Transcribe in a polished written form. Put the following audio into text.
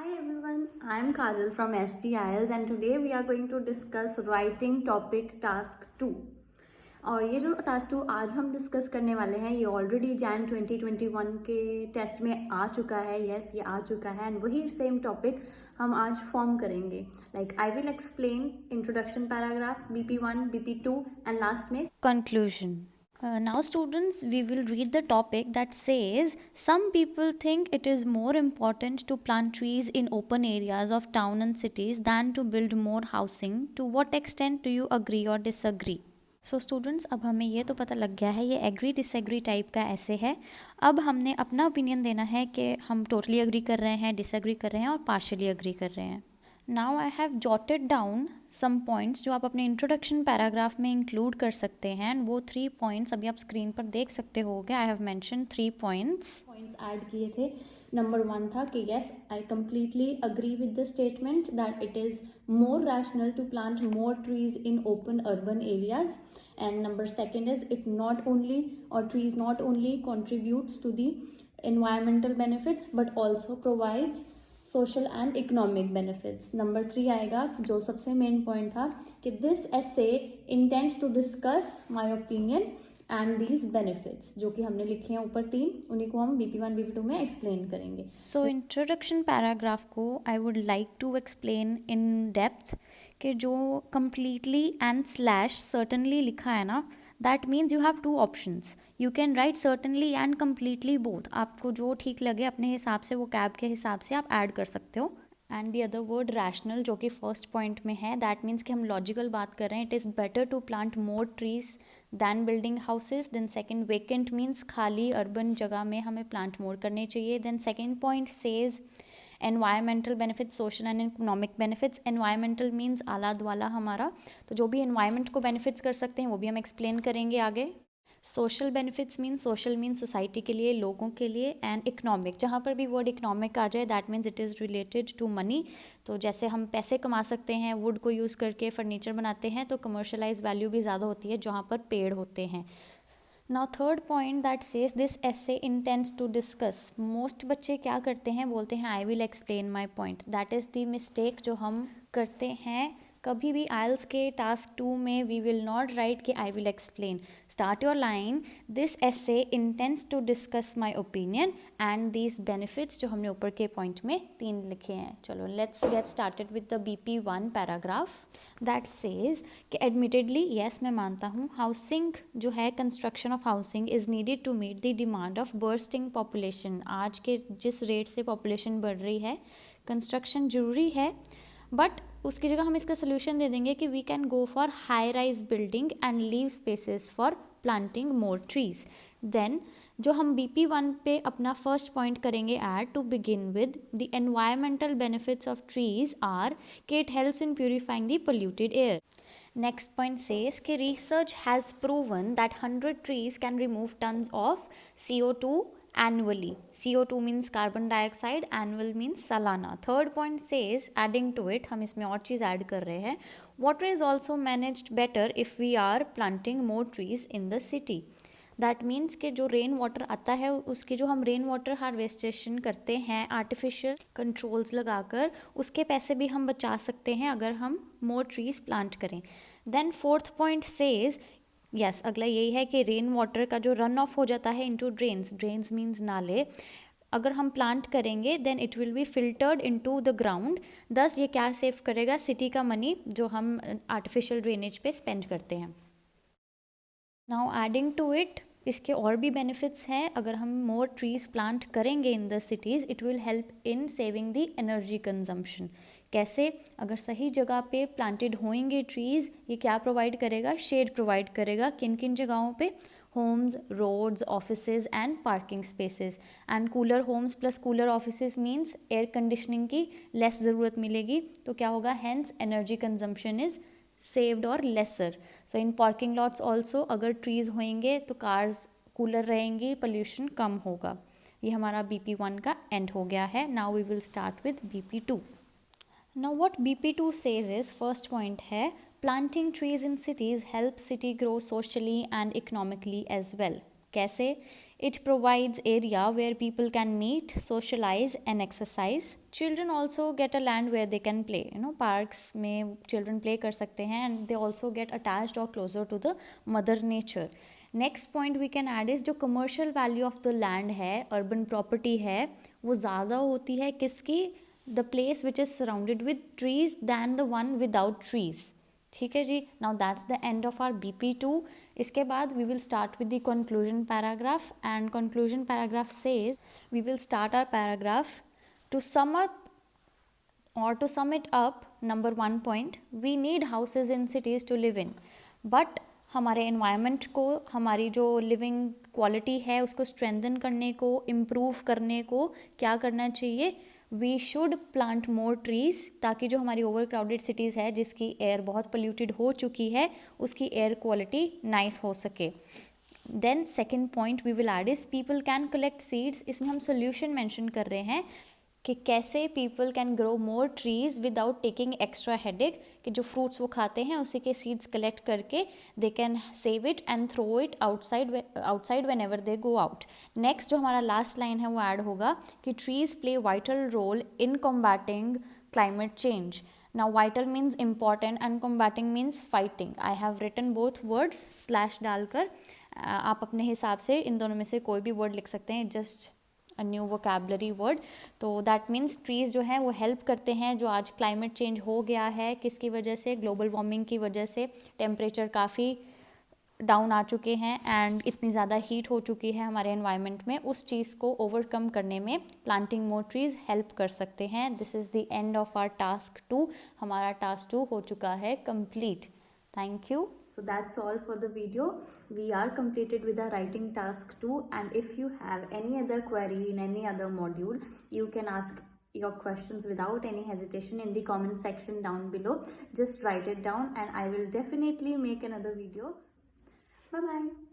Hi everyone, I am Kajal from SGIS and today we are going to discuss writing topic task 2. और ये जो task 2 आज हम discuss करने वाले हैं ये ऑलरेडी जैन 2021 के टेस्ट में आ चुका है. यस, ये आ चुका है एंड वही सेम टॉपिक हम आज फॉर्म करेंगे. Like I will explain introduction paragraph, BP1, BP2 and last में Conclusion. Now students, we will read the topic that says some people think it is more important to plant trees in open areas of town and cities than to build more housing. To what extent do you agree or disagree? So students, अब हमें ये तो पता लग गया है ये agree disagree type का ऐसे है. अब हमने अपना ओपिनियन देना है कि हम टोटली एग्री कर रहे हैं, डिसएग्री कर रहे हैं और पार्शियली एग्री कर रहे हैं. Now I have jotted down some points जो आप अपने इंट्रोडक्शन पैराग्राफ में इंक्लूड कर सकते हैं. एंड वो 3 पॉइंट्स अभी आप स्क्रीन पर देख सकते होगे. I have mention 3 points add किए थे. नंबर 1 था कि yes I completely agree with the statement that it is more rational to plant more trees in open urban areas. And number 2 is it not only और trees not only contributes to the environmental benefits but also provides social and economic benefits. Number 3 आएगा जो सबसे main point था कि this essay intents to discuss my opinion and these benefits, जो कि हमने लिखे हैं ऊपर 3, उन्हीं को हम BP1 BP2 में एक्सप्लेन करेंगे. सो इंट्रोडक्शन पैराग्राफ को I would like to explain in depth कि जो कम्प्लीटली एंड स्लैश सर्टनली लिखा है ना, that means you have 2 options. You can write certainly and completely both. आपको जो ठीक लगे अपने हिसाब से, वो कैब के हिसाब से आप ऐड कर सकते हो. And the other word rational जो कि फर्स्ट पॉइंट में है, दैट मीन्स कि हम लॉजिकल बात कर रहे हैं. It is better to plant more trees than building houses. Then second vacant means खाली अर्बन जगह में हमें प्लांट मोर करने चाहिए. Then second point says environmental benefits, social and economic benefits. Environmental means आला द्वाला हमारा, तो जो भी एनवायरमेंट को बेनिफिट्स कर सकते हैं वो भी हम एक्सप्लेन करेंगे आगे. Social benefits means, social means society के लिए, लोगों के लिए. एंड इकोनॉमिक, जहाँ पर भी वर्ड इकोनॉमिक आ जाए that means it is related to money. तो जैसे हम पैसे कमा सकते हैं वुड को यूज़ करके, फर्नीचर बनाते हैं, तो कमर्शलाइज वैल्यू भी ज़्यादा होती है जहाँ पर पेड़ होते हैं. Now third point that says this essay intents to discuss. Most बच्चे क्या करते हैं, बोलते हैं I will explain my point. That is the mistake जो हम करते हैं. कभी भी आइल्स के टास्क 2 में वी विल नॉट राइट कि I will explain. Start your line, this essay intents to discuss my opinion and these benefits, जो हमने ऊपर के पॉइंट में 3 लिखे हैं. चलो let's get started with the BP1 paragraph that says कि एडमिटेडली येस मैं मानता हूँ हाउसिंग जो है, construction of housing is needed to meet the demand of bursting population. आज के जिस रेट से पॉपुलेशन बढ़ रही है, कंस्ट्रक्शन ज़रूरी है. बट उसकी जगह हम इसका सोल्यूशन दे देंगे कि we can go for high rise building and leave spaces for planting more trees. Then जो हम BP1 पे अपना फर्स्ट पॉइंट करेंगे add to begin with the environmental benefits of trees are कि it helps in purifying the polluted air. Next point says कि research has proven that 100 trees can remove tons of CO2 annually. CO2 means carbon dioxide, annual means सालाना. Third point says adding to it, हम इसमें और चीज़ add कर रहे हैं, water is also managed better if we are planting more trees in the city. That means कि जो rain water आता है उसकी जो हम रेन वाटर हार्वेस्टेशन करते हैं आर्टिफिशियल कंट्रोल्स लगाकर, उसके पैसे भी हम बचा सकते हैं अगर हम मोर ट्रीज प्लांट करें. Then fourth point says yes, अगला यही है कि रेन वाटर का जो रन ऑफ हो जाता है इनटू ड्रेन्स, ड्रेन्स मीन्स नाले, अगर हम प्लांट करेंगे then it will be filtered into the ground. दस ये क्या सेव करेगा, सिटी का मनी जो हम आर्टिफिशियल ड्रेनेज पे स्पेंड करते हैं. नाउ एडिंग टू इट, इसके और भी बेनिफिट्स हैं. अगर हम मोर ट्रीज प्लांट करेंगे in the cities, it will help in saving the energy consumption. कैसे, अगर सही जगह पे प्लांटेड होंगे ट्रीज़, ये क्या प्रोवाइड करेगा, शेड प्रोवाइड करेगा. किन किन जगहों पे, homes, roads, offices and parking spaces. And cooler homes plus cooler offices means air conditioning की लेस ज़रूरत मिलेगी, तो क्या होगा, hence energy consumption is saved और lesser. So in parking lots also अगर ट्रीज़ होंगे तो कार्स कूलर रहेंगी, पोल्यूशन कम होगा. ये हमारा BP1 का एंड हो गया है. Now we will start with BP2. Now what BP2 says is, first point है planting trees in cities helps city grow socially and economically as well. कैसे? It provides area where people can meet, socialize and exercise. Children also get a land where they can play. Parks में children play कर सकते हैं and they also get attached or closer to the mother nature. Next point we can add is जो commercial value of the land है, urban property है, वो ज़्यादा होती है किसकी? The place which is surrounded with trees than the one without trees. ठीक है जी. Now that's the end of our BP2. इसके बाद we will start with the conclusion paragraph and conclusion paragraph says we will start our paragraph to sum up or to sum it up. Number 1 point, we need houses in cities to live in, but हमारे environment को, हमारी जो living quality है उसको strengthen करने को, improve करने को क्या करना चाहिए? We should plant more trees ताकि जो हमारी overcrowded cities है जिसकी air बहुत polluted हो चुकी है उसकी air quality nice हो सके. Then second point we will add is people can collect seeds. इसमें हम solution mention कर रहे हैं कि कैसे people can grow more trees without taking extra headache, कि जो फ्रूट्स वो खाते हैं उसी के सीड्स कलेक्ट करके they can save it and throw it outside whenever they go out. Next जो हमारा लास्ट लाइन है वो ऐड होगा कि trees play vital role in combating climate change. Now vital means important and combating means fighting. I have written both words slash डालकर. आप अपने हिसाब से इन दोनों में से कोई भी वर्ड लिख सकते हैं, just a new vocabulary word. तो दैट मीन्स ट्रीज़ जो हैं वो हेल्प करते हैं. जो आज क्लाइमेट चेंज हो गया है किसकी वजह से? ग्लोबल वार्मिंग की वजह से. टेम्परेचर काफ़ी डाउन आ चुके हैं एंड इतनी ज़्यादा हीट हो चुकी है हमारे एनवायरनमेंट में. उस चीज़ को ओवरकम करने में प्लांटिंग मोर ट्रीज़ हेल्प कर सकते हैं. This is the end of our task 2. हमारा टास्क 2 हो चुका है complete. Thank you. So that's all for the video. We are completed with our writing task 2, and if you have any other query in any other module, you can ask your questions without any hesitation in the comment section down below. Just write it down and I will definitely make another video. Bye bye.